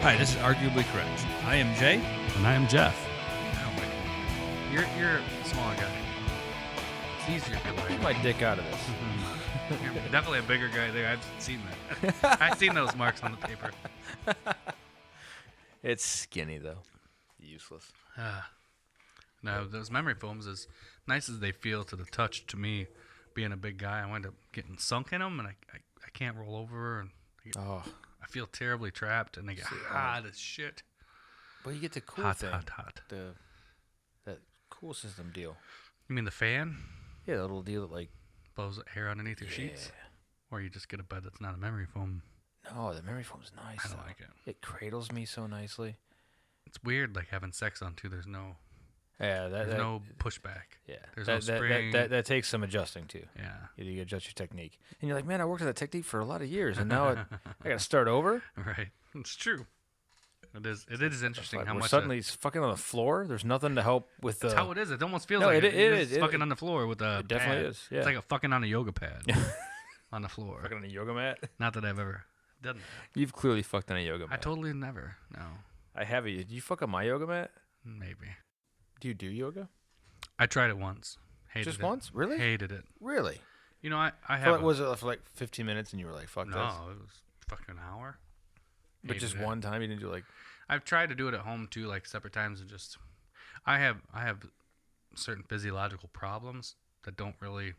Hi, this is Arguably Correct. I am Jay. And I am Jeff. Oh, wait. You're a smaller guy. It's easier to Keep like. my dick out of this. You're definitely a bigger guy there. I've seen that. I've seen those marks on the paper. It's skinny, though. Useless. No, those memory foams, as nice as they feel to the touch, to me, being a big guy, I wind up getting sunk in them, and I can't roll over, and I feel terribly trapped, and they get hot as shit. Well, you get the cool Hot, thing. hot. That cool system deal. You mean the fan Yeah, that little deal that, like... blows air underneath your sheets? Or you just get a bed that's not a memory foam? No, the memory foam's nice. I don't though. like it. It cradles me so nicely. It's weird, like having sex on, too. There's no Yeah, pushback. Yeah, There's no spring. That takes some adjusting too. Yeah. You adjust your technique, and you're like, man, I worked on that technique for a lot of years, and now I got to start over. Right. It's true. It is interesting Like, how we're much suddenly it's fucking on the floor. There's nothing to help with the. that's how it is. It almost feels No, like it you're is. just fucking on the floor with a It definitely pad. is. Yeah. It's like a fucking on a yoga pad on the floor. fucking on a yoga mat. Not that I've ever done that. You've clearly fucked on a yoga mat. I totally never. No. I have you. Do you fuck on my yoga mat? Maybe. Do you do yoga? I tried it once. Hated Just it. once? Really? Hated it. Really? You know, I For have. like, was it for like 15 minutes and you were like, fuck no, this? it was fucking an hour. But Hated just it. one time you didn't do like. I've tried to do it at home too, like separate times, and just I have certain physiological problems that don't really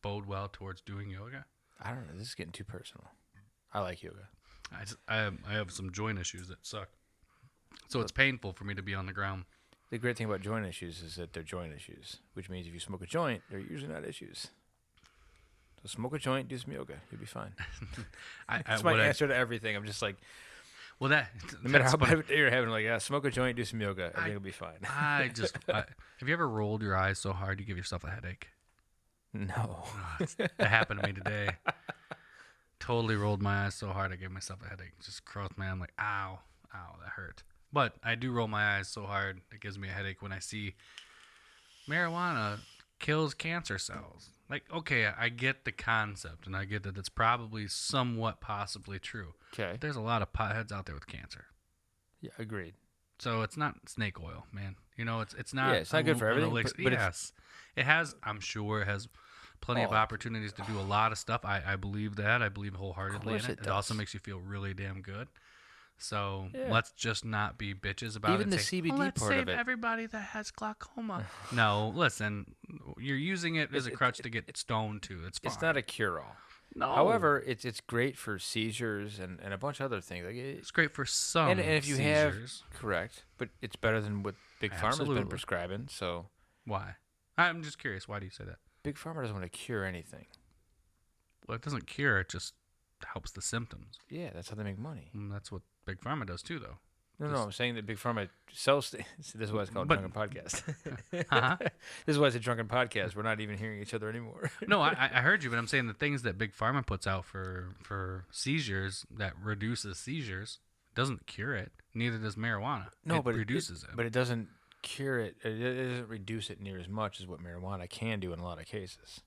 bode well towards doing yoga. I don't know. This is getting too personal. I like yoga. I have some joint issues that suck, so it's painful for me to be on the ground. The great thing about joint issues is that they're joint issues, which means if you smoke a joint, they're usually not issues. So smoke a joint, do some yoga, you'll be fine. That's my answer to everything. I'm just like, Well, no matter how bad you're having, like, smoke a joint, do some yoga, everything will be fine. have you ever rolled your eyes so hard you give yourself a headache? No. That happened to me today. Totally rolled my eyes so hard I gave myself a headache. Just crossed my eye. I'm like, ow, that hurt. But I do roll my eyes so hard it gives me a headache when I see marijuana kills cancer cells. Like, okay, I get the concept, and I get that it's probably somewhat possibly true. Okay. There's a lot of potheads out there with cancer. Yeah, agreed. So it's not snake oil, man. You know, it's not. Yeah, it's not good for everything, but yes, it has. I'm sure it has plenty of opportunities to do a lot of stuff. I believe that. I believe wholeheartedly in it. It also makes you feel really damn good. So let's just not be bitches about Even it. the Say, CBD let's part save of it. everybody that has glaucoma. No, listen, you're using it as a crutch to get stoned too. It's fine. It's not a cure-all. No. However, it's great for seizures and a bunch of other things. Like It's great for some and if you seizures. have correct, but it's better than what Big Pharma's Absolutely. been prescribing. So Why? I'm just curious. Why do you say that? Big Pharma doesn't want to cure anything. Well, it doesn't cure. It just helps the symptoms. Yeah, that's how they make money. And that's what Big Pharma does too, though. No, I'm saying that Big Pharma sells. This is why it's called Drunken Podcast. Uh-huh. This is why it's a Drunken Podcast. We're not even hearing each other anymore. No, I heard you, but I'm saying the things that Big Pharma puts out for seizures that reduces seizures doesn't cure it. Neither does marijuana. No, it but reduces it. But it doesn't cure it. It doesn't reduce it near as much as what marijuana can do in a lot of cases.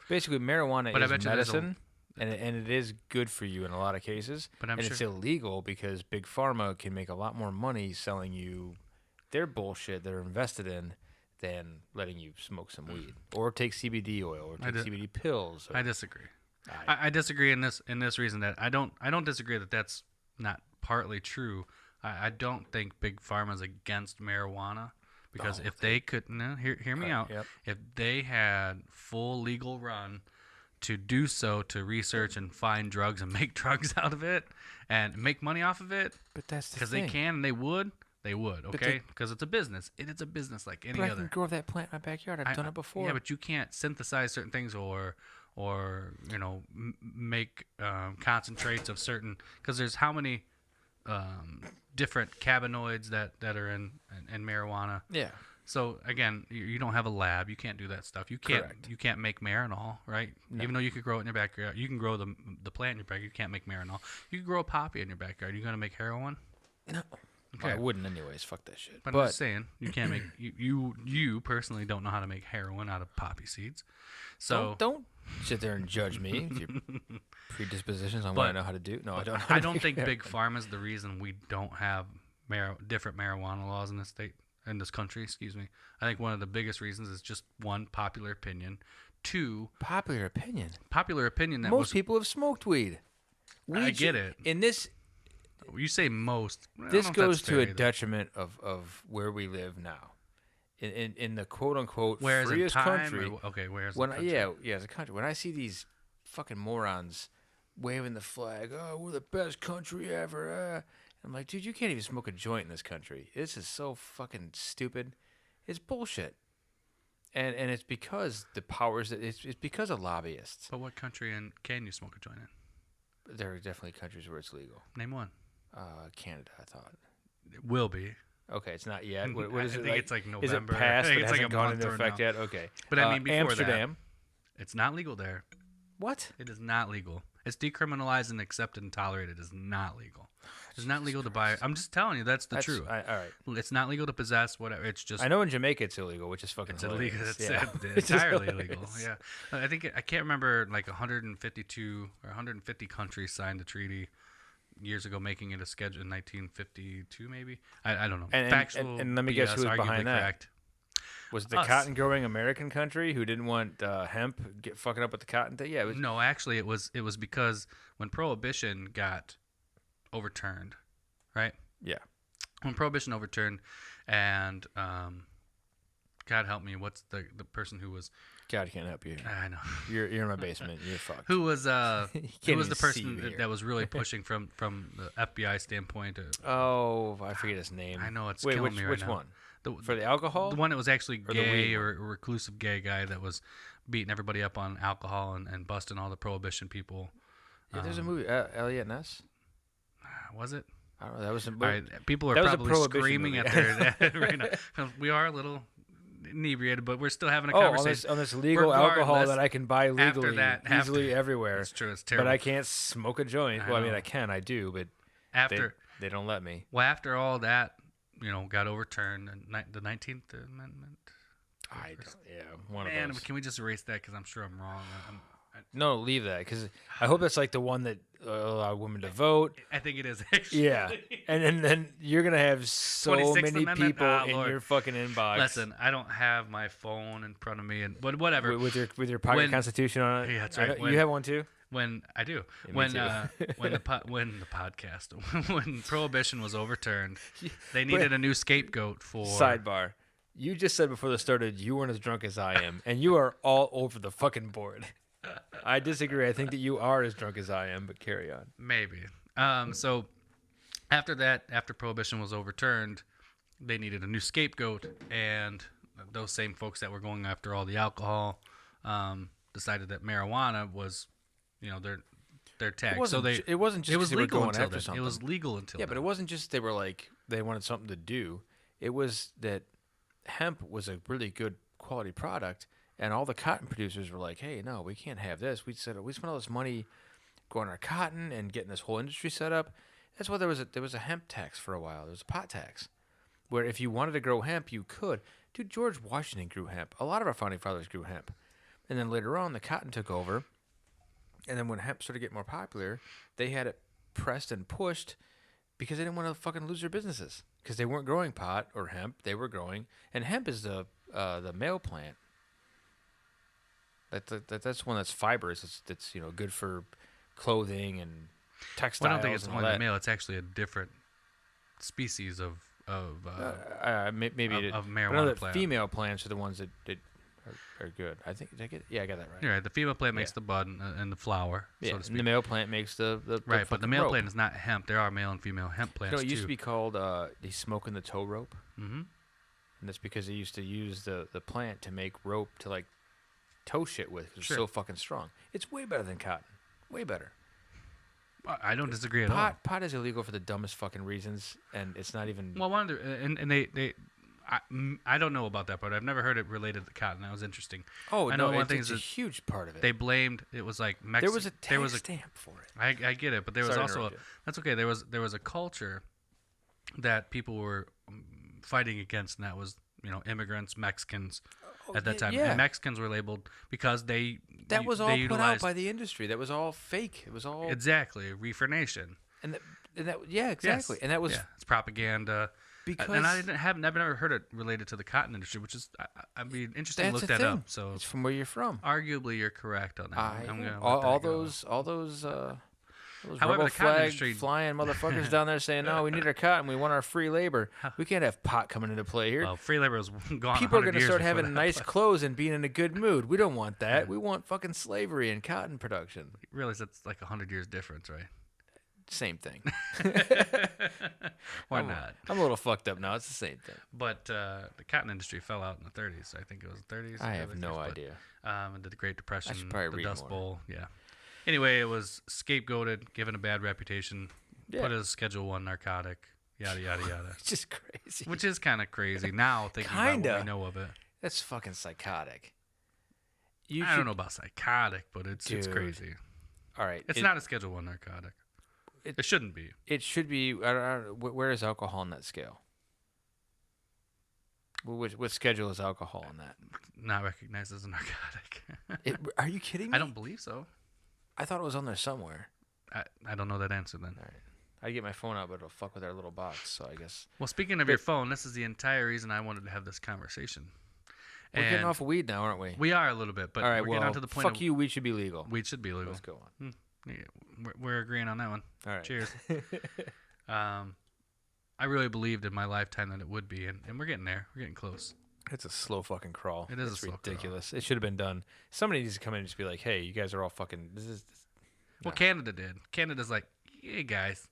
Basically, marijuana But I is bet you there's medicine, and it is good for you in a lot of cases. But I'm and sure it's illegal because Big Pharma can make a lot more money selling you their bullshit they're invested in than letting you smoke some weed or take CBD oil or take CBD pills. I disagree. I disagree in this reason that I don't disagree that that's not partly true. I don't think Big Pharma's against marijuana because if they could hear me out. Yep. If they had full legal run to do so, to research and find drugs and make drugs out of it and make money off of it, But that's the because thing. they can and they would, okay? Because it's a business. It's a business like any But I other. can grow that plant in my backyard. I've done it before. Yeah, but you can't synthesize certain things or make concentrates of certain, because there's how many different cannabinoids that are in marijuana. Yeah. So again, you don't have a lab. You can't do that stuff. You can't. Correct. You can't make Marinol, right? No. Even though you could grow it in your backyard, you can grow the plant in your backyard. You can't make Marinol. You can grow a poppy in your backyard. You gonna make heroin? No. Okay. I wouldn't anyways. Fuck that shit. But I'm just saying, you can't make you personally don't know how to make heroin out of poppy seeds. So don't sit there and judge me with your predispositions on what I know how to do. No, I don't. I don't think big pharma is the reason we don't have different marijuana laws in this country. Excuse me. I think one of the biggest reasons is just one, popular opinion. Two, popular opinion. That most people have smoked weed. I get it. In this, you say most. This goes to a detriment of where we live now. In the quote unquote freest country. Whereas as a country. When I see these fucking morons waving the flag, oh, we're the best country ever. I'm like, dude, you can't even smoke a joint in this country. This is so fucking stupid. It's bullshit. And it's because the powers that it's because of lobbyists. But what country can you smoke a joint in? There are definitely countries where it's legal. Name one. Canada, I thought. It will be. Okay, it's not yet. What is I it think like? it's like November. Is it passed? But it's hasn't like gone into effect yet. Okay. But I mean, before Amsterdam. It's not legal there. What? It is not legal. It's decriminalized and accepted and tolerated. It is not legal. It's not legal to buy. I'm just telling you, that's the truth. All right. It's not legal to possess whatever. It's just. I know in Jamaica it's illegal, which is fucking. It's hilarious. illegal. It's entirely illegal. Yeah, I think I can't remember like 152 or 150 countries signed the treaty years ago, making it a schedule in 1952, maybe. I don't know. Factual. And let me guess who's behind that. Correct. Was it the cotton-growing American country who didn't want hemp fucking up with the cotton thing? Yeah. It was, no, actually, it was because when Prohibition got overturned, right? Yeah. When Prohibition overturned, and God help me, what's the person who was? God can't help you. I know. You're in my basement. You're fucked. Who was the person that was really pushing from the FBI standpoint? Oh, I forget his name. I know it's killing me right which now. One? For the alcohol? The one that was actually gay or reclusive gay guy that was beating everybody up on alcohol and busting all the Prohibition people. Yeah, there's a movie, Elliot Ness. Was it? I don't know. That was all right, people are probably screaming at their right now. We are a little inebriated, but we're still having a conversation on this legal alcohol that I can buy legally easily everywhere. It's true. It's terrible. But I can't smoke a joint. I mean, I can. I do, but they don't let me. Well, after all that, got overturned, the 19th Amendment. One of those. Can we just erase that? Because I'm sure I'm wrong. No, leave that, because I hope that's like the one that allow women to vote. I think it is, actually. Yeah, and then you're gonna have so many Amendment? people in your fucking inbox. Listen, I don't have my phone in front of me, but whatever. With your pocket constitution on it. Yeah, that's right. You have one too. When I do, Yeah, when the podcast, when Prohibition was overturned, they needed a new scapegoat for. Sidebar. You just said before this started you weren't as drunk as I am, and you are all over the fucking board. I disagree. I think that you are as drunk as I am, but carry on. Maybe. So after Prohibition was overturned, they needed a new scapegoat, and those same folks that were going after all the alcohol decided that marijuana was, their tag. It wasn't just legal going until after then. something. It was legal until but it wasn't just they were like they wanted something to do. It was that hemp was a really good quality product. And all the cotton producers were like, hey, no, we can't have this. We spent all this money growing our cotton and getting this whole industry set up. That's why there was a hemp tax for a while. There was a pot tax where if you wanted to grow hemp, you could. Dude, George Washington grew hemp. A lot of our founding fathers grew hemp. And then later on, the cotton took over. And then when hemp started getting more popular, they had it pressed and pushed because they didn't want to fucking lose their businesses. Because they weren't growing pot or hemp. They were growing. And hemp is the male plant. That's one that's fibrous. It's good for clothing and textiles. Well, I don't think it's only the male. It's actually a different species of marijuana plant. Female plants are the ones that are good. I think I got that right. You're right. The female plant makes the bud and the flower. Yeah, so to speak. and the male plant makes the right. But the male rope. plant is not hemp. There are male and female hemp plants. It used to be called the smoking the tow rope. Mm-hmm. And that's because they used to use the plant to make rope to like tow shit with because it's so fucking strong. It's way better than cotton. Way better. I don't disagree at all. Pot is illegal for the dumbest fucking reasons, and it's not even. Well, I don't know about that part. I've never heard it related to cotton. That was interesting. Oh, I know no, one thing it's a huge part of it. They blamed it was like there was a tax stamp for it. I get it, but there was also that's okay. There was a culture that people were fighting against, and that was immigrants, Mexicans at that time. Yeah. And Mexicans were labeled because That was all they put out utilized by the industry. That was all fake. It was all exactly Reefer Nation. and that yeah, exactly. Yes. And that was it's propaganda. because And I've never heard it related to the cotton industry, which is I'd be interesting to that's look the that thing. up. So It's from where you're from. arguably you're correct on that. I'm gonna let all that go. those However, rebel the cotton flag industry- flying motherfuckers down there saying, "No, we need our cotton. We want our free labor. We can't have pot coming into play here. Well, free labor was gone. People are 100 going to years start before having that, nice but clothes and being in a good mood. We don't want that. We want fucking slavery and cotton production. you realize that's like 100 years difference, right? Same thing. Why not? I'm a little fucked up now. It's the same thing. But the cotton industry fell out in the 30s. I think it was the 30s. I have early no 30s, but, idea. And the Great Depression, probably the read Dust more. Bowl. Yeah. Anyway, it was scapegoated, given a bad reputation, Yeah. put as Schedule 1 narcotic, yada, yada, yada. It's just crazy. Which is kind of crazy now, thinking about Kinda. what we know of it. That's fucking psychotic. I don't know about psychotic, but it's Dude. crazy. All right. It's not a Schedule 1 narcotic. It shouldn't be. It should be. I don't know, where is alcohol on that scale? What schedule is alcohol on that? Not recognized as a narcotic. Are you kidding me? I don't believe so. I thought it was on there somewhere. I don't know that answer then. All right. I get my phone out, but it'll fuck with our little box. So I guess Well, speaking of your phone, this is the entire reason I wanted to have this conversation. we're getting And off of weed now, aren't we? We are a little bit, but All right. we're Well, getting on to the point fuck of you. Weed should be legal. weed should be legal. Let's go on. Yeah, we're agreeing on that one. All right. Cheers. I really believed in my lifetime that it would be, and we're getting there. We're getting close. It's a slow fucking crawl. It is a It's slow crawl. ridiculous. It should have been done. Somebody needs to come in and just be like, "Hey, you guys are all fucking." Well, No. Canada did. Canada's like, hey, guys,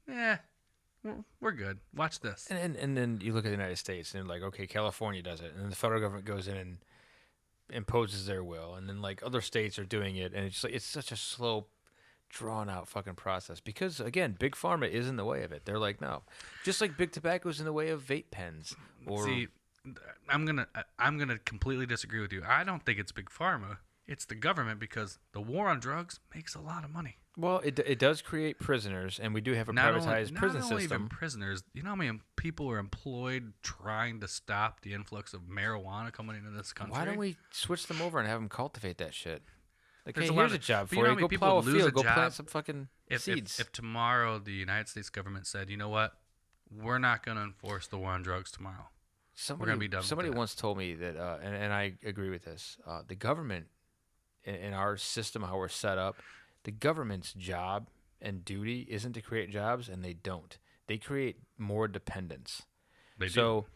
we're good. Watch this. And then you look at the United States and like, okay, California does it, and then the federal government goes in and imposes their will, and then like other states are doing it, and it's just like it's such a slow, drawn out fucking process because again, big pharma is in the way of it. They're like, no, just like big tobacco is in the way of vape pens. Or See, I'm gonna completely disagree with you. I don't think it's big pharma. It's the government because the war on drugs makes a lot of money. well, it does create prisoners, and we do have a Not privatized prison not only system. even prisoners. You know how many people are employed trying to stop the influx of marijuana coming into this country? Why don't we switch them over and have them cultivate that shit? Like, There's hey, a lot here's a of- job but for you know you. how many Go people plow a would lose field. a Go job plant some fucking seeds. If tomorrow the United States government said, you know what, we're not going to enforce the war on drugs tomorrow. Somebody, be done with somebody that. once told me that, and I agree with this. The government, in our system, how we're set up, the government's job and duty isn't to create jobs, and they don't. They create more dependence. They So, do.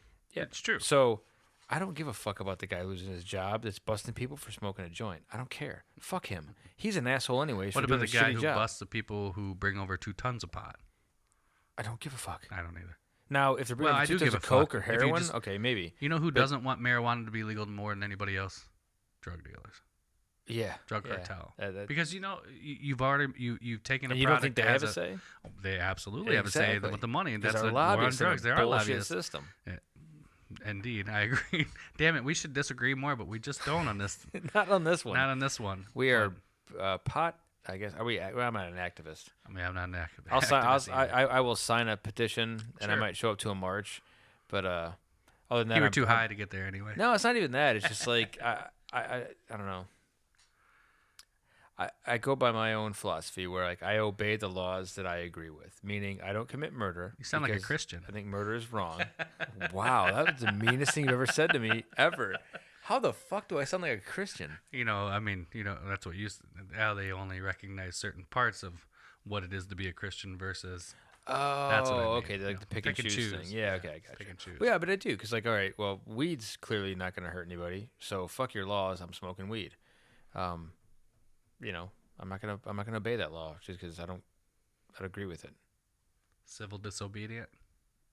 yeah, It's true. So, I don't give a fuck about the guy losing his job that's busting people for smoking a joint. I don't care. Fuck him. He's an asshole anyways. What for about doing the a guy shitty who job. busts the people who bring over 2 tons of pot? I don't give a fuck. I don't either. Now, if they're bringing Well, I 2 do tons give of a coke fuck. or If you heroin, just- okay, maybe. You know who doesn't want marijuana to be legal more than anybody else? Drug dealers. Yeah. Drug yeah. cartel. That- Because you've already you've taken a and you don't product think they that have has a say? They absolutely have a say Exactly. with the money. Because That's our a war on lobbyists in a drugs. They are bullshit lobbyists. system. Indeed, I agree. Damn it, we should disagree more, but we just don't on this. Not on this one. Not on this one. We are pot. I guess. Are we? Well, I'm not an activist. I mean, I'm not an activist. I'll sign. activist either. I will sign a petition, and I Sure. might show up to a march. But other than that, You were I'm- too I'm- high to get there anyway. No, it's not even that. It's just like I don't know. I go by my own philosophy where like I obey the laws that I agree with, meaning I don't commit murder. You sound like a because Christian. I think murder is wrong. Wow, that was the meanest thing you've ever said to me ever. How the fuck do I sound like a Christian? I mean, that's what how they only recognize certain parts of what it is to be a Christian versus Oh, That's what I mean, okay, like the pick and choose thing. Yeah, okay, I got pick you. and choose. Well, yeah, but I do because, like, all right, well, weed's clearly not going to hurt anybody, so fuck your laws. I'm smoking weed. I'm not gonna obey that law just because I don't agree with it. Civil disobedient.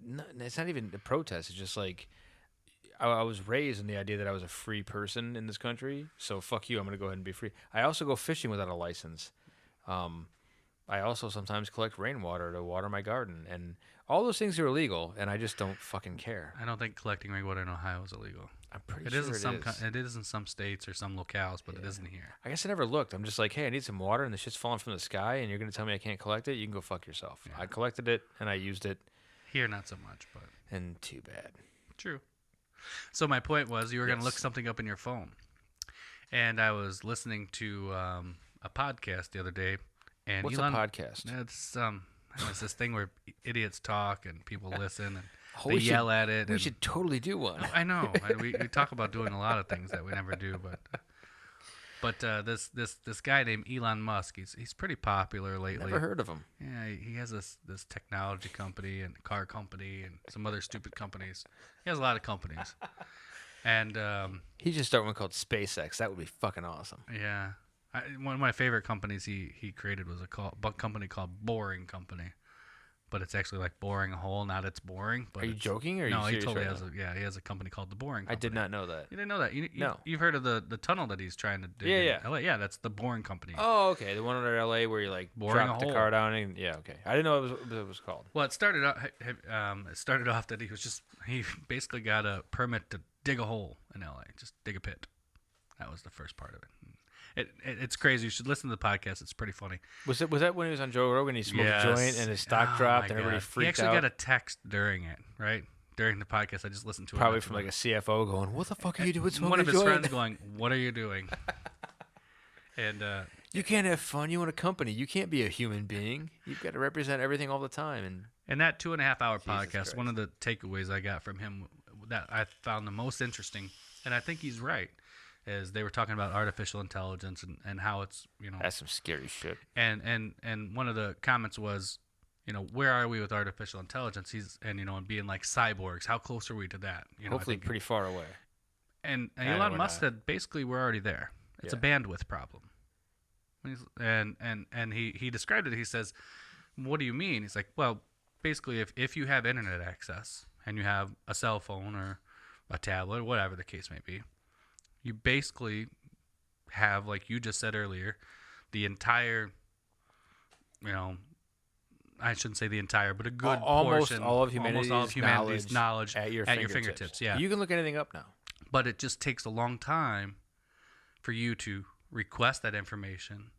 No, it's not even a protest. It's just like I was raised in the idea that I was a free person in this country, so fuck you. I'm gonna go ahead and be free. I also go fishing without a license. I also sometimes collect rainwater to water my garden, and all those things are illegal, and I just don't fucking care. I don't think collecting rainwater in Ohio is illegal. I'm pretty It sure is in it some is. it is in some states or some locales, but it isn't here. I guess I never looked. I'm just like, hey, I need some water, and the shit's falling from the sky, and you're gonna tell me I can't collect it? You can go fuck yourself. Yeah. I collected it, and I used it. Here, not so much, but And too bad. true. So my point was, you were going to look something up in your phone, and I was listening to a podcast the other day, and What's Elon, a podcast? It's this thing where idiots talk and people listen and Oh, they yell at it. We and, should totally do one. I know. We talk about doing a lot of things that we never do, but this guy named Elon Musk, he's pretty popular lately. Never heard of him. Yeah, he has this technology company and car company and some other stupid companies. He has a lot of companies, and He just started one called SpaceX. That would be fucking awesome. yeah, one of my favorite companies he created was a company called Boring Company. But it's actually like boring a hole, not it's boring. But Are you joking or are no, you he serious totally right has now? he has a company called The Boring I Company. did not know that. You didn't know that? No. You've heard of the tunnel that he's trying to do Yeah. in LA? Yeah, that's The Boring Company. Oh, okay. The one under LA where you like Boring drop a the hole. car down and yeah, okay. I didn't know what it was called. Well, it started off that he basically got a permit to dig a hole in LA, just dig a pit. That was the first part of it. It's crazy. You should listen to the podcast. It's pretty funny. Was that when he was on Joe Rogan? He smoked Yes. a joint and his stock Oh, dropped my and everybody God. freaked He actually out. got a text during it, right? During the podcast, I just listened to it. Probably not too from like a much. CFO going, "What the fuck are you doing?" Smoking One of a his joint?" friends going, "What are you doing?" And You can't have fun. You want a company. You can't be a human being. You've got to represent everything all the time. And in that 2.5-hour Jesus podcast, Christ. one of the takeaways I got from him that I found the most interesting, and I think he's right, is they were talking about artificial intelligence and how it's, that's some scary shit. and one of the comments was, where are we with artificial intelligence? And being like cyborgs, how close are we to that? Hopefully, pretty far away. And I know Elon we're Musk not. said basically we're already there. It's a Yeah. bandwidth problem. And he described it. He says, "What do you mean?" He's like, "Well, basically, if you have internet access and you have a cell phone or a tablet or whatever the case may be, you basically have, like you just said earlier, the entire, I shouldn't say the entire, but a good Almost portion, all of humanity's knowledge at your fingertips. Yeah, You can look anything up now. but it just takes a long time for you to request that information,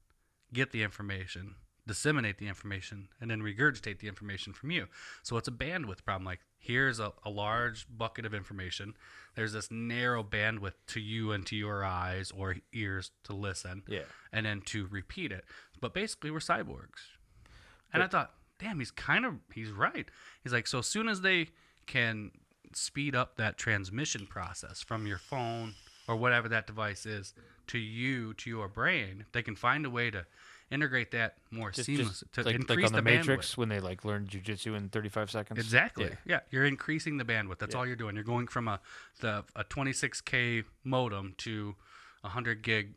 get the information, disseminate the information, and then regurgitate the information from you. So it's a bandwidth problem. Like, here's a large bucket of information. There's this narrow bandwidth to you and to your eyes or ears to listen, Yeah. and then to repeat it. But basically, we're cyborgs. And I thought, damn, he's right. He's like, so as soon as they can speed up that transmission process from your phone or whatever that device is to you, to your brain, if they can find a way to integrate that more seamlessly to like increase on the the Matrix bandwidth. when they like learn jujitsu in 35 seconds. Exactly. Yeah. You're increasing the bandwidth. That's all you're doing. You're going from a 26K modem to a 100 gig,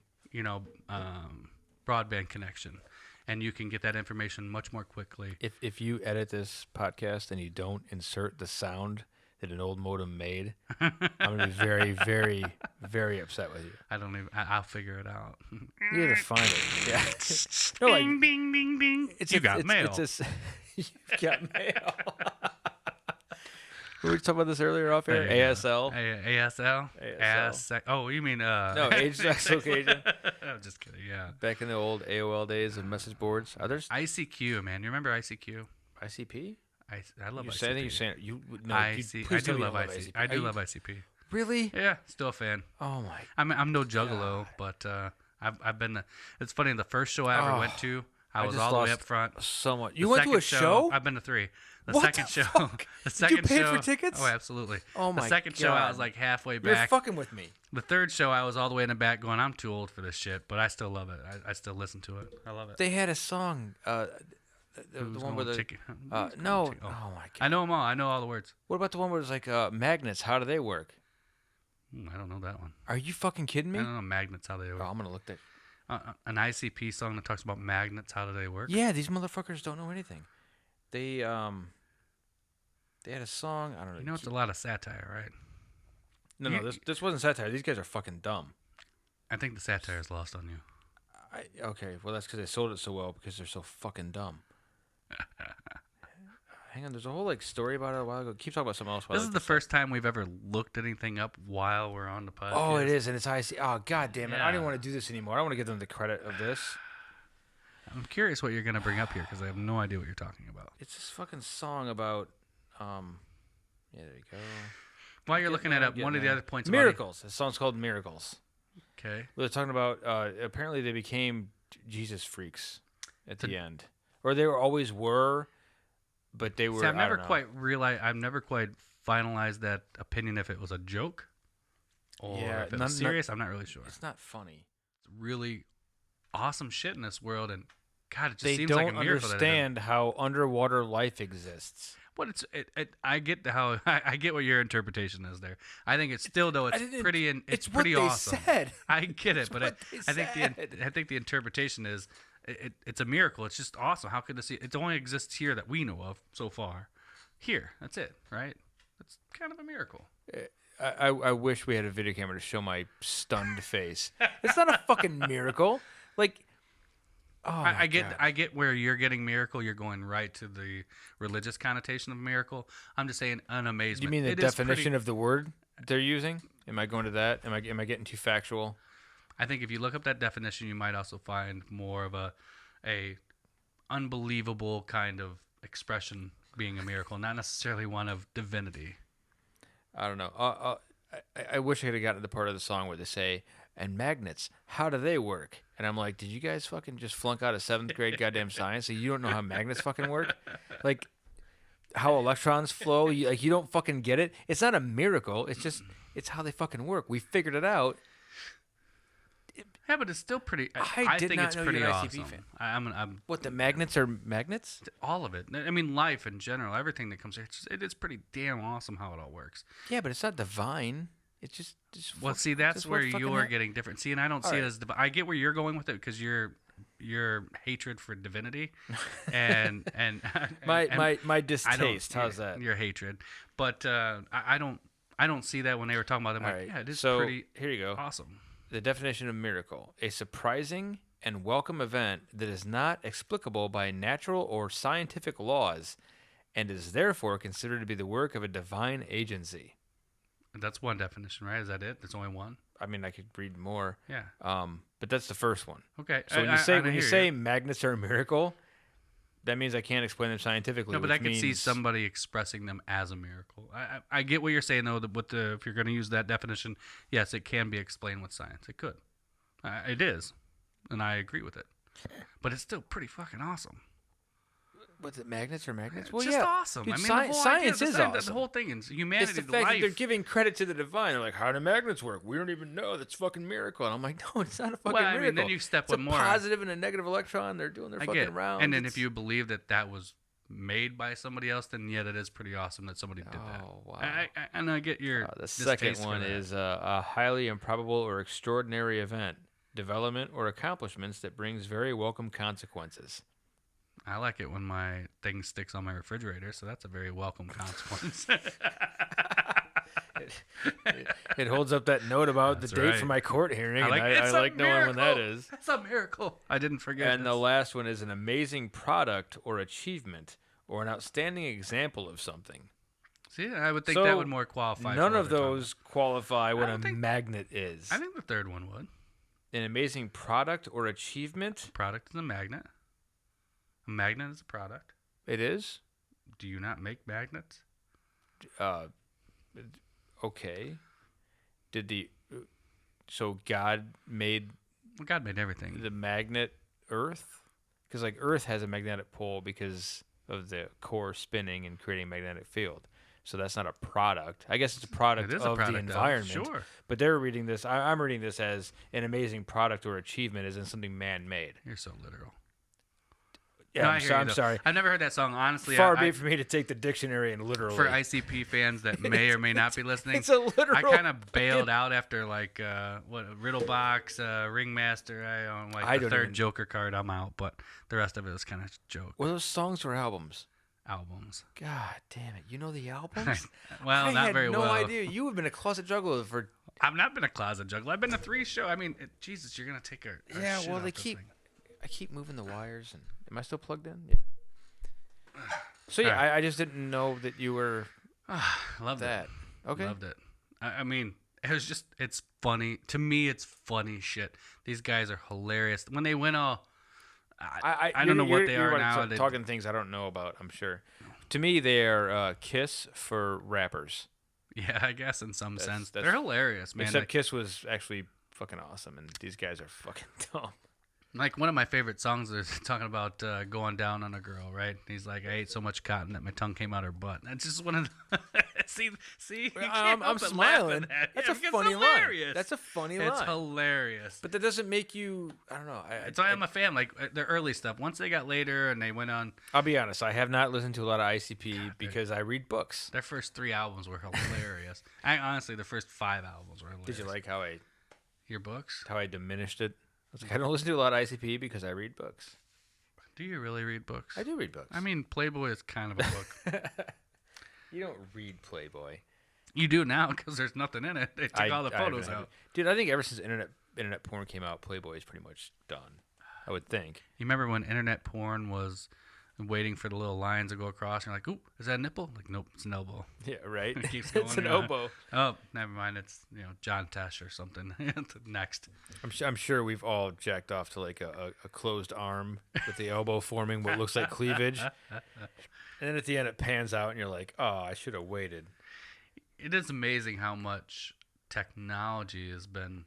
broadband connection, and you can get that information much more quickly. If you edit this podcast and you don't insert the sound that an old modem made, I'm gonna be very, very, very upset with you. I'll figure it out. You gotta find it. Yeah. No, like, Bing, bing, bing, bing. You got mail. You've got mail. We were talking about this earlier off air. ASL. ASL. ASL. Oh, you mean No, age, sex, location. I'm just kidding. Yeah. Back in the old AOL days of message boards. Others? ICQ, man. You remember ICQ? ICP? I love You ICP. say, I think you're saying you. No, I please tell do me you love don't ICP. I do love ICP. Really? Yeah, still a fan. Oh my. I'm no juggalo, but I've been. It's funny. The first show I ever went to, I was just all the way lost up front. So much. The You went to a second show? I've been to 3. The What second the show. fuck? The Did you second pay show. for tickets? Oh, absolutely. Oh my The second show, I God. was like halfway You're back. fucking with me. The third show, I was all the way in the back, going, "I'm too old for this shit," but I still love it. I still listen to it. I love it. They had a song. The Who's one where gonna the. take it? No. Take- Oh oh. my God. I know them all. I know all the words. What about the one where it's like magnets? How do they work? I don't know that one. Are you fucking kidding me? I don't know magnets, how they Oh, work. I'm gonna look that. An ICP song that talks about magnets, how do they work? Yeah, these motherfuckers don't know anything. They had a song. I don't know. You know, it's a lot of satire, right? No, this wasn't satire. These guys are fucking dumb. I think the satire is lost on you. Okay, well that's because they sold it so well because they're so fucking dumb. Hang on, there's a whole like story about it a while ago. Keep talking about something else. while This I is look the up. first time we've ever looked anything up while we're on the podcast. Oh, it is, and it's IC. Oh, god damn it! I don't Yeah. even want to do this anymore. I don't want to give them the credit of this. I'm curious what you're going to bring up here because I have no idea what you're talking about. It's this fucking song about Yeah, there you go. While you're looking Getting it there, up, getting one of the there. other points about it. Miracles. The song's called Miracles. Okay. They're talking about apparently they became Jesus freaks at the end, or they always were, but they were. See, I've I never don't know. quite realized. I've never quite finalized that opinion if it was a joke or Yeah, if it was serious. I'm not really sure. It's not funny. It's really awesome shit in this world, and God, it just They seems don't like a miracle. understand how underwater life exists. But I get how I get what your interpretation is there. I think it's still though it's pretty and it's pretty what they awesome. Said. I get it, but what they I think the interpretation is it's a miracle. It's just awesome. How could this? It only exists here that we know of so far. Here, that's it, right? It's kind of a miracle. I wish we had a video camera to show my stunned face. It's not a fucking miracle. Like, oh, I get God. I get where you're getting miracle. You're going right to the religious connotation of miracle. I'm just saying an amazement. You mean the It is definition pretty- of the word they're using? Am I going to that? Am I getting too factual? I think if you look up that definition, you might also find more of a unbelievable kind of expression being a miracle, not necessarily one of divinity. I don't know. I wish I could have gotten to the part of the song where they say, "And magnets, how do they work?" And I'm like, did you guys fucking just flunk out of 7th grade goddamn science? So you don't know how magnets fucking work? Like, how electrons flow? You don't fucking get it? It's not a miracle. It's how they fucking work. We figured it out. Yeah, but it's still pretty. I did think not it's know pretty you're an ICP awesome. fan. I'm What, the magnets are magnets? all of it. I mean, life in general, everything that comes here. It is pretty damn awesome how it all works. Yeah, but it's not divine. It's just Well, see, that's where you're getting different. See, and I don't see it as I get where you're going with it because your hatred for divinity, and my distaste. How's that? Your hatred, but I don't see that when they were talking about it. I'm All like, right, yeah, it is so pretty here you go. awesome. The definition of miracle: a surprising and welcome event that is not explicable by natural or scientific laws, and is therefore considered to be the work of a divine agency. That's one definition, right? Is that it? There's only one. I mean, I could read more. Yeah. But that's the first one. Okay. So when you say magnets are a miracle, that means I can't explain them scientifically. No, but I which could see means- somebody expressing them as a miracle. I get what you're saying though. If you're going to use that definition, yes, it can be explained with science. It could. It is, and I agree with it. But it's still pretty fucking awesome. What's it? Magnets are magnets? It's just awesome. Dude, I mean, sci- the whole science idea, is the awesome. whole thing is It's humanity, the fact that they're life. giving credit to the divine. They're like, how do magnets work? We don't even know. That's fucking miracle. And I'm like, no, it's not a fucking Well, I miracle. mean, then you step it's one a more. positive and a negative electron. They're doing their I fucking get. rounds. And then if you believe that was made by somebody else, then yeah, that is pretty awesome that somebody did that. Oh, wow. And I get your. The second distaste for one that. is a highly improbable or extraordinary event, development, or accomplishments that brings very welcome consequences. I like it when my thing sticks on my refrigerator, so that's a very welcome consequence. It holds up that note about That's the date right. for my court hearing, I like, and I it's a like knowing when that miracle. is. That's a miracle. I didn't forget. And the this. last one is an amazing product or achievement or an outstanding example of something. See, I would think So, that would more qualify. None for what of they're talking those qualify what a don't think- magnet is. about. I think the third one would. An amazing product or achievement. Product is a magnet. A magnet is a product. It is. Do you not make magnets? Okay. So God made Well, God made everything. the magnet Earth? Because like Earth has a magnetic pole because of the core spinning and creating a magnetic field. So that's not a product. I guess it's a product It is of a product the of- environment. sure. But they're reading this. I'm reading this as an amazing product or achievement as in something man-made. You're so literal. Yeah, No, I I'm, hear so, you, I'm though. sorry. I've never heard that song. Honestly, Far I, be it for me to take the dictionary and literally. for ICP fans that may or may not be listening, It's a literal. I kind of bailed out after like Riddlebox, Ringmaster. I the don't third even- Joker card. I'm out, but the rest of it was kind of joke Were those songs or albums? albums. God damn it! You know the albums? Well, I not had very no well. idea. You have been a closet juggler for. I've not been a closet juggler. I've been to 3 shows. I mean, Jesus, you're gonna take our Yeah, shit well, off they this keep. thing. I keep moving the wires, and am I still plugged in? Yeah. So yeah, Alright. I just didn't know that you were Loved that. it. Okay. Loved it. I mean, it's funny. To me, it's funny shit. These guys are hilarious. When they went all, I don't know what they are now. Talking things I don't know about. I'm sure, To me, they are Kiss for rappers. Yeah, I guess in some sense. that's- They're hilarious, man. Except Kiss was actually fucking awesome, and these guys are fucking dumb. Like one of my favorite songs is talking about going down on a girl, right? He's like, I ate so much cotton that my tongue came out her butt. That's just one of the see. You can't I'm help but smiling. laugh at That's him. a It's funny hilarious. line. That's a funny It's line. hilarious. But that doesn't make you. I don't know. That's why I'm a fan. Like their early stuff. Once they got later and they went on, I'll be honest. I have not listened to a lot of ICP because I read books. their first 3 albums were hilarious. Honestly, the first 5 albums were hilarious. Did you like your books? how I diminished it? I was like, I don't listen to a lot of ICP because I read books. Do you really read books? I do read books. I mean, Playboy is kind of a book. You don't read Playboy. You do now because there's nothing in it. They took all the I photos haven't- out. Dude, I think ever since internet porn came out, Playboy is pretty much done. I would think. You remember when internet porn was waiting for the little lines to go across? And you're like, ooh, is that a nipple? Like, nope, it's an elbow. Yeah, right. It keeps It's going, an elbow. Oh, never mind. It's John Tesh or something. Next. I'm sure we've all jacked off to like a closed arm with the elbow forming what looks like cleavage. And then at the end it pans out and you're like, oh, I should have waited. It is amazing how much technology has been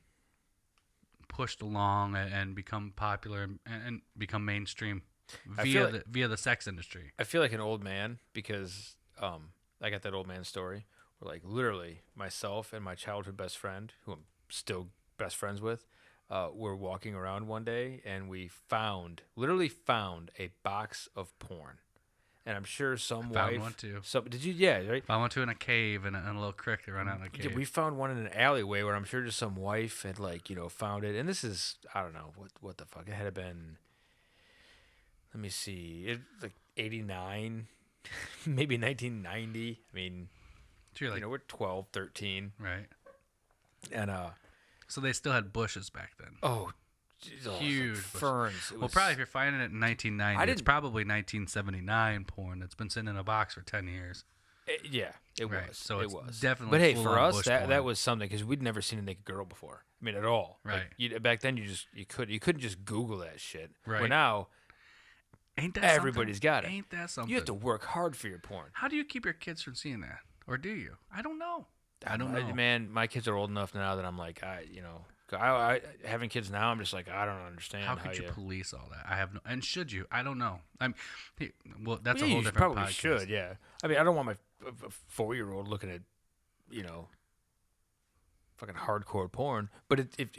pushed along and become popular and become mainstream via the sex industry. I feel like an old man because I got that old man story where like literally myself and my childhood best friend, who I'm still best friends with, were walking around one day and we literally found a box of porn. And I'm sure some Found wife. one too. Did you? Yeah, right. I went to in a cave in a little creek. They run out in a cave. Yeah, we found one in an alleyway where I'm sure just some wife had found it. And this is I don't know what the fuck it had been. Let me see. It like 89, maybe 1990. I mean, So you're like, we're 12, 13, right. and So they still had bushes back then. oh, geez, Huge like ferns. Well, probably if you're finding it in 1990, I it's didn't- probably 1979 porn that's been sitting in a box for 10 years. It Right, was. so it it's was definitely But hey, full for on us, bush that porn. was something because we'd never seen a naked girl before. I mean, at all. Right. Like, back then, you couldn't just Google that shit. Right. Where now Ain't that everybody's something? got it. Ain't that something? You have to work hard for your porn. How do you keep your kids from seeing that? Or do you? I don't know. I don't know. Man, my kids are old enough now that I'm like, I having kids now, I'm just like, I don't understand How could you police all that? I have no. And should you? I don't know. Well, that's a whole you different probably podcast. should, yeah. I mean, I don't want my 4-year-old looking at, fucking hardcore porn. But if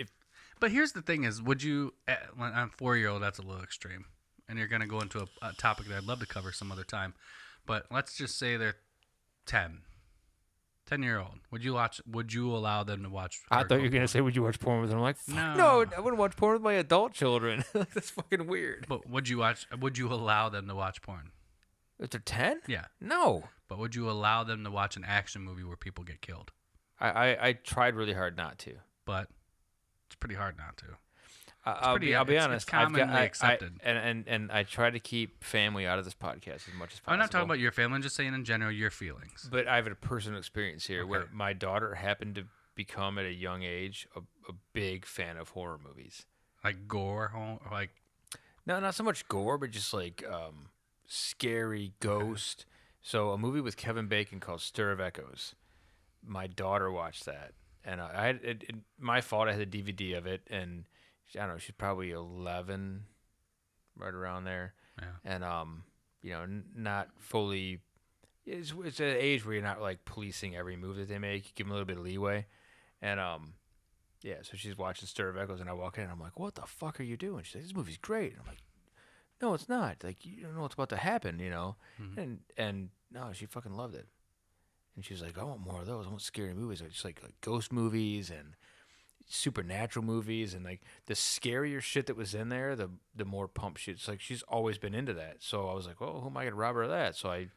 But here's the thing: is would you? On 4-year-old, that's a little extreme, and you're gonna go into a topic that I'd love to cover some other time. But let's just say they're 10. 10-year-old. Would you allow them to watch? I thought you were hardcore gonna say, would you watch porn with them? I'm like, fuck No. no, I wouldn't watch porn with my adult children. That's fucking weird. But would you allow them to watch porn? If they're 10? Yeah. No. But would you allow them to watch an action movie where people get killed? I tried really hard not to. But it's pretty hard not to. I'll be it's honest. commonly accepted. And I try to keep family out of this podcast as much as possible. I'm not talking about your family. I'm just saying in general your feelings. But I have a personal experience here where Okay. my daughter happened to become at a young age a big fan of horror movies. Like gore, like No, not so much gore, but just like scary ghost. So a movie with Kevin Bacon called Stir of Echoes. My daughter watched that, and I had my fault. I had a DVD of it, and I don't know. She's probably 11, right around there, yeah. and not fully. It's an age where you're not like policing every move that they make. You give them a little bit of leeway, and yeah. So she's watching Stir of Echoes, and I walk in, and I'm like, "What the fuck are you doing?" She's like, "This movie's great." And I'm like, "No, it's not. Like, you don't know what's about to happen, Mhm. And no, she fucking loved it. And she was like, "I want more of those. I want scary movies. I just like ghost movies and supernatural movies, and like the scarier shit that was in there, the more pumped she. It's like she's always been into that. So I was like, "Oh, who am I gonna rob her of that?" So I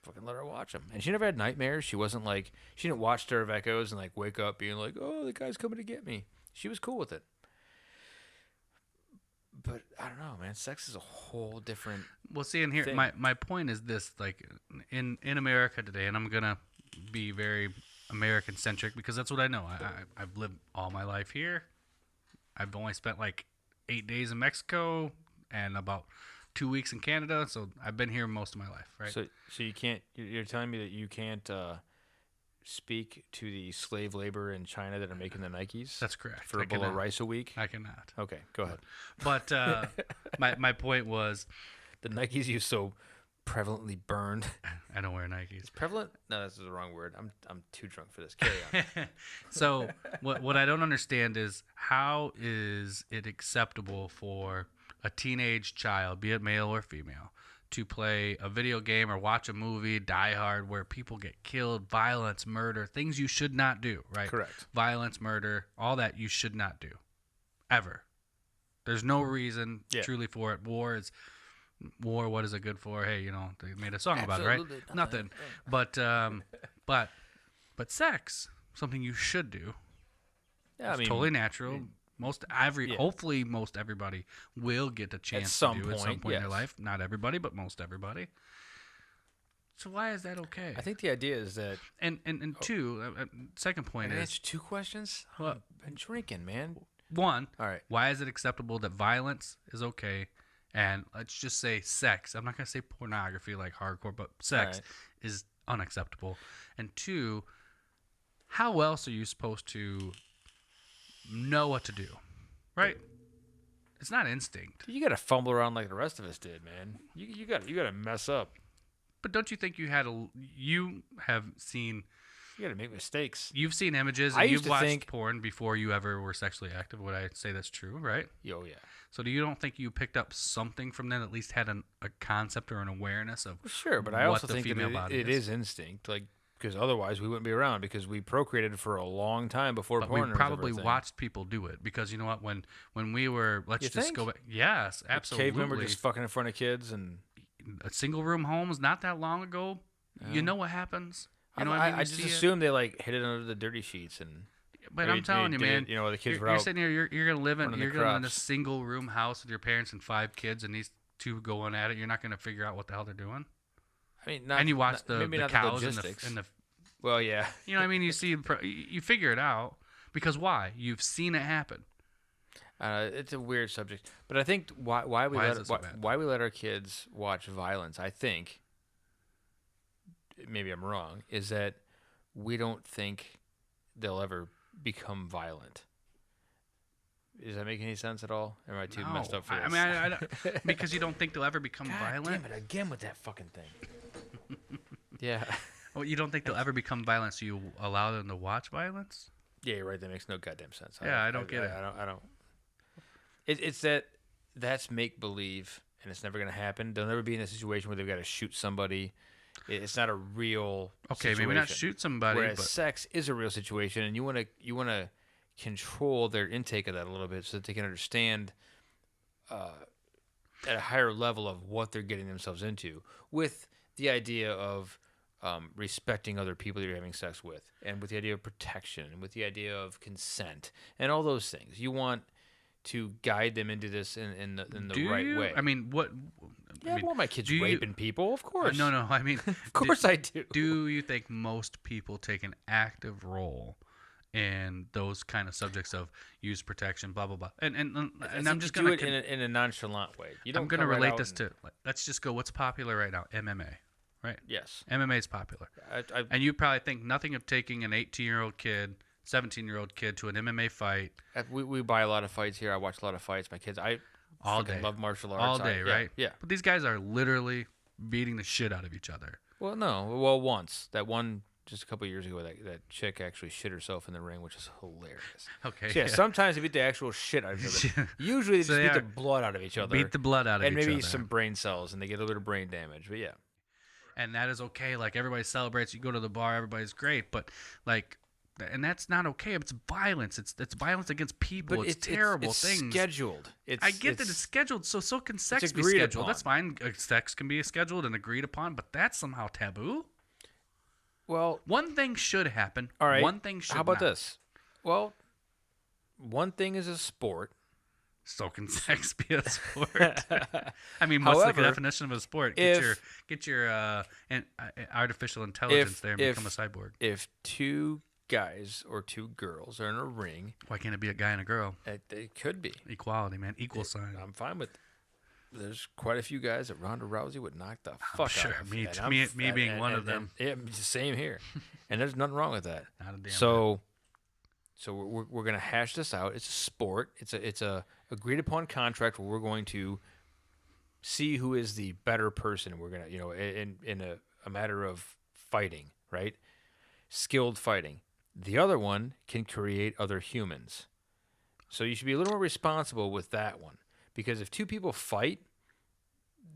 fucking let her watch them, and she never had nightmares. She wasn't like she didn't watch Stir of Echoes and like wake up being like, "Oh, the guy's coming to get me." She was cool with it. But I don't know, man. Sex is a whole different. Well, see, and here thing. my point is this: like in America today, and I'm gonna be very American centric because that's what I know. I've lived all my life here. I've only spent like 8 days in Mexico and about 2 weeks in Canada, so I've been here most of my life, right? So you can't. You're telling me that you can't speak to the slave labor in China that are making the Nikes That's correct. for a bowl of rice a week? I cannot. Okay, go ahead. But my point was, The Nikes you so prevalently burned. I don't wear Nikes. Is prevalent? No, that's the wrong word. I'm too drunk for this. Carry on. So what I don't understand is, how is it acceptable for a teenage child, be it male or female, to play a video game or watch a movie, Die Hard, where people get killed, violence, murder, things you should not do, right? Correct. Violence, murder, all that you should not do, ever. There's no reason truly for it. War, what is it good for? Hey, they made a song about it, right? Nothing. But sex, something you should do. Yeah, It's totally natural. Hopefully most everybody will get a chance to do it at some point in their life. Not everybody, but most everybody. So why is that okay? I think the idea is that. And two, second point Can I is, answer 2 questions? What? I've been drinking, man. one, All right. why is it acceptable that violence is okay? And let's just say sex. I'm not going to say pornography like hardcore, but sex is unacceptable. And two, how else are you supposed to know what to do? Right? It's not instinct. You got to fumble around like the rest of us did, man. You got to mess up. But don't you think you have seen... You got to make mistakes. You've seen images and you've watched porn before you ever were sexually active. Would I say that's true, right? Oh, yeah. So you don't think you picked up something from that, at least had a concept or an awareness of Sure, but I also the think female that body it is instinct, like, because otherwise we wouldn't be around, because we procreated for a long time before But porn. we probably watched people do it, because you know what? When we were, let's You just think? go back. Yes, absolutely. Cavemen were just fucking in front of kids, and a single room homes not that long ago. You know what happens? You know what I mean? I just assume they like hid it under the dirty sheets and. But I'm telling you, man, the kids were you're out. sitting here. You're gonna live in a crops. single room house with your parents and 5 kids, and these 2 going at it. You're not gonna figure out what the hell they're doing. I mean, and you watch maybe the not cows the and logistics. the. Well, yeah. You know what I mean? You figure it out, because why? You've seen it happen. It's a weird subject, but I think why we let our kids watch violence, I think, maybe I'm wrong, is that we don't think they'll ever become violent. Does that make any sense at all? Am I too messed up for this? I mean, because you don't think they'll ever become God violent. Damn it again with that fucking thing. Yeah. Well, you don't think they'll ever become violent, so you allow them to watch violence? Yeah, you're right. That makes no goddamn sense. I don't get it. I don't. It's that's make believe, and it's never gonna happen. They'll never be in a situation where they've got to shoot somebody. It's not a real. Okay, situation. maybe not shoot somebody. Whereas but sex is a real situation, and you wanna control their intake of that a little bit so that they can understand at a higher level of what they're getting themselves into, with the idea of respecting other people that you're having sex with, and with the idea of protection, and with the idea of consent, and all those things. You want to guide them into this in the right way. I mean, what? Yeah, I want my kids raping people, of course. No. I mean, of course I do. Do you think most people take an active role in those kind of subjects of use protection, blah blah blah? And I'm just do gonna it in a nonchalant way. I'm gonna relate this to. Let's just go. What's popular right now? MMA. Right? Yes. MMA is popular. And you probably think nothing of taking an 18-year-old kid, 17-year-old kid to an MMA fight. We buy a lot of fights here. I watch a lot of fights. My kids, I love martial arts. All day, right? Yeah. But these guys are literally beating the shit out of each other. Well, no. Well, once. That one, just a couple of years ago, that chick actually shit herself in the ring, which is hilarious. Okay. So, yeah, sometimes they beat the actual shit out of each other. Usually they just beat the blood out of each other. Beat the blood out of each other. And maybe some brain cells, and they get a little brain damage. But yeah. And that is okay. Like, everybody celebrates. You go to the bar, everybody's great. But, like, and that's not okay. It's violence. It's violence against people. But it's terrible it's things. Scheduled. I get that it's scheduled. So can sex be scheduled. That's fine. Sex can be scheduled and agreed upon, but that's somehow taboo. Well, one thing should happen. All right. One thing should How about not. this? Well, one thing is a sport. So can sex be a sport? I mean, what's the definition of a sport? Get your artificial intelligence there and become a cyborg. If 2 guys or 2 girls are in a ring, why can't it be a guy and a girl? It could be equality, man. Equal sign. I'm fine with it. there's quite a few guys that Ronda Rousey would knock the fuck sure. out of. Me And too. I'm Me being one of them. Yeah, same here. And there's nothing wrong with that. Not a damn So we're gonna hash this out. It's a sport. It's a agreed upon contract where we're going to see who is the better person. We're gonna in a matter of fighting, right? Skilled fighting. The other one can create other humans. So you should be a little more responsible with that one, because if two people fight,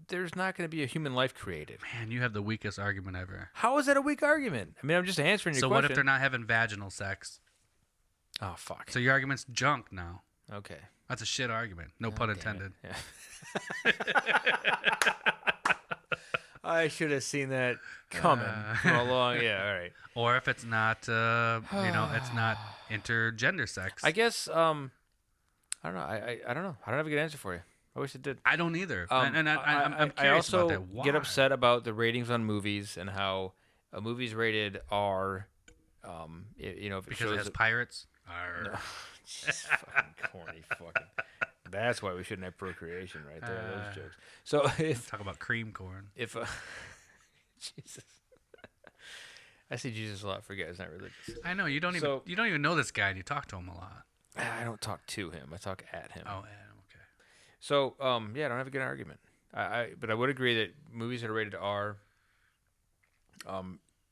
there's not going to be a human life created. Man, you have the weakest argument ever. How is that a weak argument? I mean, I'm just answering your So question. what if they're not having vaginal sex? Oh, fuck. So your argument's junk now. Okay. That's a shit argument. No pun intended. Yeah. I should have seen that coming from a long. Yeah, all right. Or if it's not, it's not intergender sex. I guess I don't know. I don't know. I don't have a good answer for you. I wish it did. I don't either. I'm I curious also about that. get Why? upset about the ratings on movies and how a movie's rated R. If it Because shows it has pirates. No. Jeez, fucking corny fucking. That's why we shouldn't have procreation right there. Those jokes. So if Talk about cream corn. Jesus, I see Jesus a lot for guys not religious. I know you don't even know this guy, and you talk to him a lot. I don't talk to him. I talk at him. Oh, yeah, okay. So I don't have a good argument. But I would agree that movies that are rated R,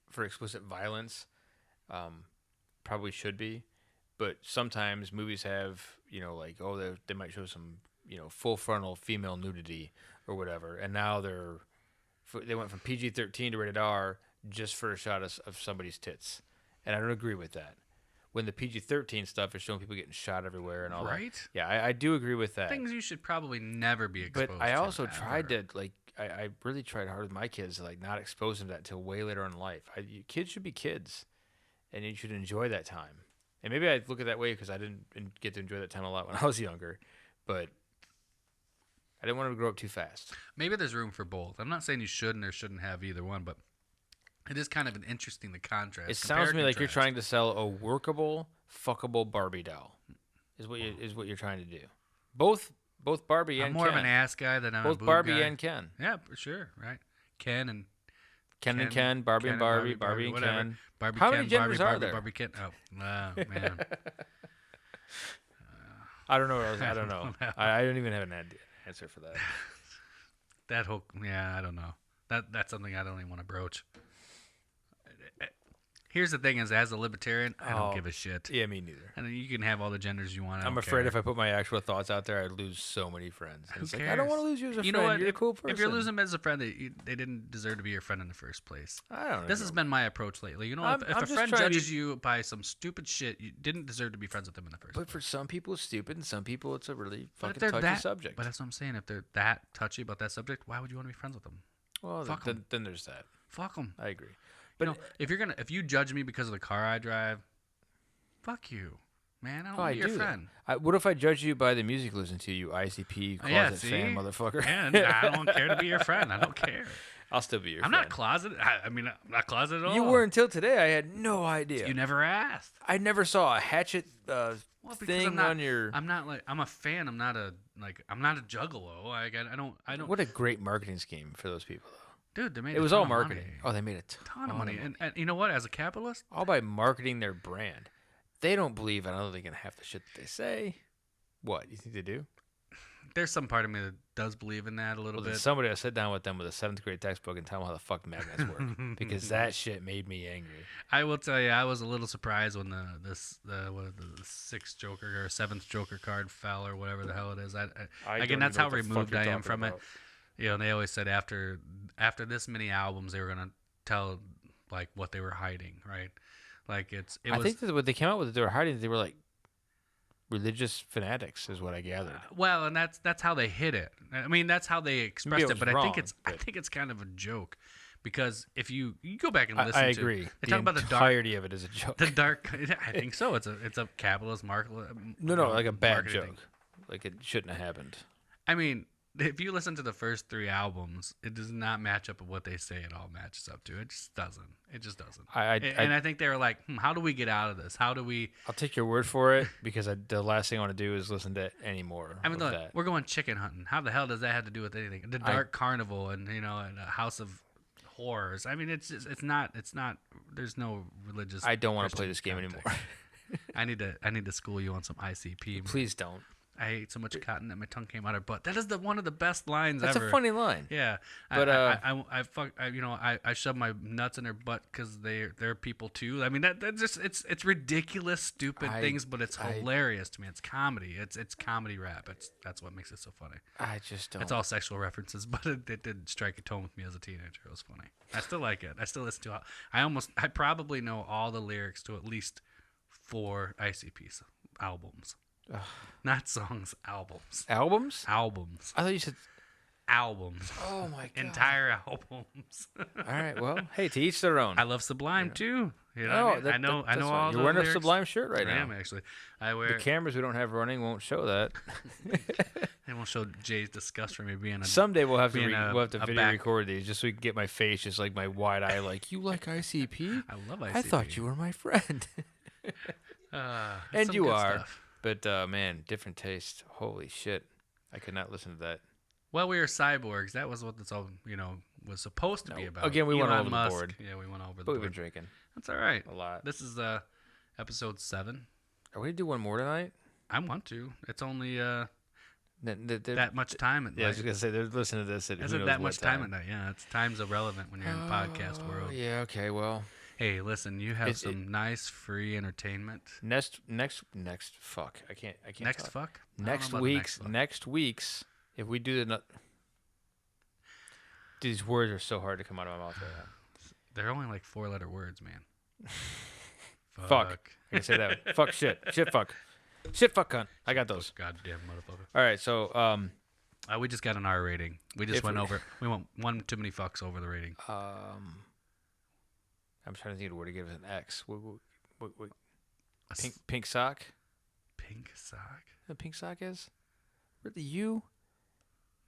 for explicit violence, probably should be. But sometimes movies have, they might show some, full frontal female nudity or whatever, and now they went from PG-13 to rated R just for a shot of somebody's tits, and I don't agree with that. When the PG-13 stuff is showing people getting shot everywhere and all that. Right? Yeah, I do agree with that. Things you should probably never be exposed to. But I also ever. tried to, I really tried hard with my kids to, not expose them to that until way later in life. Kids should be kids, and you should enjoy that time. And maybe I look at it that way because I didn't get to enjoy that time a lot when I was younger, but I didn't want them to grow up too fast. Maybe there's room for both. I'm not saying you shouldn't or shouldn't have either one, but it is kind of an interesting the contrast. It sounds to me like you're trying to sell a workable, fuckable Barbie doll. Is what you're trying to do. Both Barbie and I'm more Ken. of an ass guy than I'm Both a boob Barbie guy. and Ken. Yeah, for sure, right? Ken and Ken, Barbie and Barbie, Barbie and whatever. Ken. Barbie, How Ken, many genders Barbie, are there? Barbie, Ken. Oh, man. I don't know. I don't know. I don't even have an answer for that. That whole, I don't know. That's something I don't even want to broach. Here's the thing: is as a libertarian, I don't give a shit. Yeah, me neither. And you can have all the genders you want. I'm afraid if I put my actual thoughts out there, I'd lose so many friends. And Who it's cares? I don't want to lose you as a You friend. know what? You're a cool person. If you're losing them as a friend, they didn't deserve to be your friend in the first place. I don't know. This has been my approach lately. If I'm a just friend trying to- judges you by some stupid shit, you didn't deserve to be friends with them in the first place. But for some people, it's stupid, and some people, it's a really But fucking if they're touchy that, subject. But that's what I'm saying. If they're that touchy about that subject, why would you want to be friends with them? Well, fuck 'em. then there's that. Fuck them. I agree. But if you judge me because of the car I drive, fuck you, man. I don't want to be your friend. What if I judge you by the music you listen to, you ICP closet fan motherfucker? And I don't care to be your friend. I don't care. I'll still be your I'm friend. not closeted. I'm not closeted at all. You were until today. I had no idea. You never asked. I never saw a hatchet thing on your. I'm not I'm a fan. I'm not a juggalo. I don't. What a great marketing scheme for those people, though. Dude, they made It was ton all of marketing. money. Oh, they made a Ton of money. And you know what? As a capitalist, all by marketing their brand. They don't believe, I don't think, in half the shit that they say. What, you think they do? there's some part of me that does believe in that a little bit. Somebody will sit down with them with a 7th grade textbook and tell them how the fuck magnets work. Because that shit made me angry. I will tell you, I was a little surprised when the 6th Joker or 7th Joker card fell or whatever the hell it is. Again, that's how removed I am from it. You know, they always said after this many albums, they were gonna tell like what they were hiding, right? Like I think that what they came out with, they were hiding. They were like religious fanatics, is what I gathered. Well, and that's how they hid it. I mean, that's how they expressed it. But wrong, I think it's kind of a joke, because if you go back and listen, I agree. They talk about the entirety of it is a joke. The dark. I think so. It's a capitalist market. No, like a bad marketing joke. thing. Like it shouldn't have happened. I mean, if you listen to the first 3 albums, it does not match up with what they say it all matches up to. It just doesn't. It just doesn't. And I think they were like, how do we get out of this? How do we? I'll take your word for it because the last thing I want to do is listen to any more. I mean, of look, that. we're going chicken hunting. How the hell does that have to do with anything? The Dark Carnival and and a House of Horrors. I mean, it's not. There's no religious. I don't want to Christian play this game context. anymore. I need to school you on some ICP. Please don't. I ate so much cotton that my tongue came out of her butt. That is one of the best lines That's ever. a funny line. Yeah, But I shoved my nuts in her butt because they're people too. I mean that just it's ridiculous, stupid things, but it's hilarious to me. It's comedy. It's comedy rap. That's what makes it so funny. I just don't. It's all sexual references, but it did strike a tone with me as a teenager. It was funny. I still like it. I still listen to it. I probably know all the lyrics to at least 4 ICP albums. Ugh. Not songs, albums. Albums? Albums. I thought you said albums. Oh my god. Entire albums. All right. Well, hey, to each their own. I love Sublime too. You know, No, what I know. I know all. You're wearing lyrics. a Sublime shirt right I now. am actually. I wear. The cameras we don't have running won't show that. They won't show Jay's disgust for me being a. Someday we'll have to being we'll have to a video back- record these just so we can get my face, just like my wide eye, like you like ICP. I love ICP. I thought you were my friend. It's And some you good are. stuff. But man, different taste. Holy shit! I could not listen to that. Well, we were cyborgs. That was what this all was supposed to be about. Again, we went Elon over the Musk. board. Yeah, we went over the But we've been board. drinking That's all right. a lot. This is episode 7. Are we gonna do one more tonight? I want to. It's only They're- that much time at Yeah, I was night. gonna say they're listening to this. At who Isn't knows that what much time at night? Yeah, time's irrelevant when you're in the podcast world. Yeah. Okay. Well, Hey, listen, you have It's- some nice free entertainment. next. Fuck. I can't. Next talk. fuck? I don't know Next about the week's. fuck. Next week's. If we do the. These words are so hard to come out of my mouth right now. They're only like 4-letter words, man. Fuck. I can say that. Fuck. Shit. Shit. Fuck. Shit. Fuck. Cunt. I got those. Goddamn motherfucker. All right. So We just got an R rating. We just If went we- over. We went one too many fucks over the rating. I'm trying to think of where to give it an X. What, A s- pink sock? pink sock? The pink sock is? Really, you?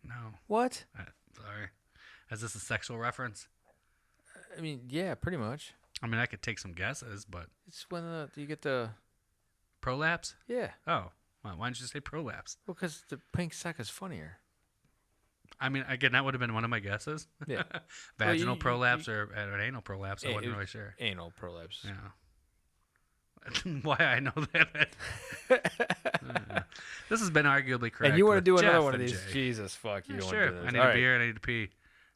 No. What? Sorry. Is this a sexual reference? I mean, yeah, pretty much. I mean, I could take some guesses, but It's when you get the prolapse? yeah. Oh, well, why didn't you say prolapse? Well, because the pink sock is funnier. I mean, again, that would have been one of my guesses. Yeah. Vaginal you- prolapse or an anal prolapse. I Eh, wasn't it- really sure. Anal prolapse. Yeah. Why I know that. This has been arguably correct. And you want to with do another Jeff one of and these? Jay. Jesus fuck! You Yeah, don't sure. want to do this. I need All a right. beer and I need to pee.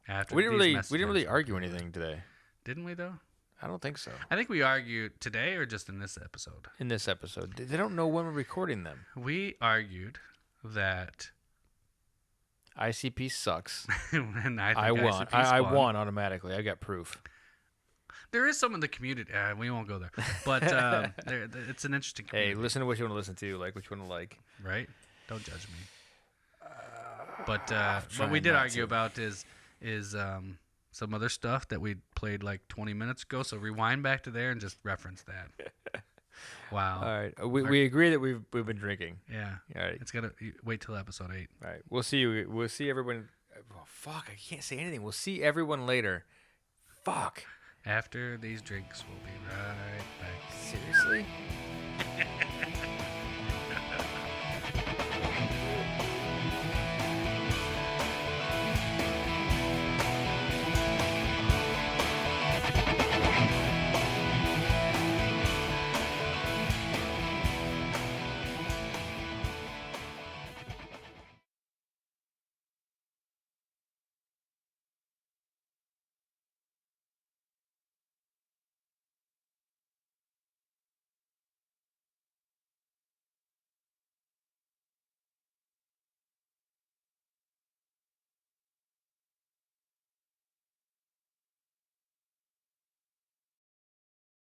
After We didn't these really messages. argue anything today. Didn't we though? I don't think so. I think we argued today or just in this episode. In this episode, they don't know when we're recording them. We argued that ICP sucks. and I think won. ICP I squad. won automatically. I got proof. There is some in the community. We won't go there. But it's an interesting Hey, community, listen to what you want to listen to. Like what you want to like. right? Don't judge me. But what trying we did not argue to. about is some other stuff that we played like 20 minutes ago. So rewind back to there and just reference that. Wow. All right. We agree that we've been drinking. Yeah. All right. It's gotta wait till episode 8. All right. We'll see you. We'll see everyone. Oh, fuck! I can't say anything. We'll see everyone later. Fuck. After these drinks, we'll be right back. Seriously?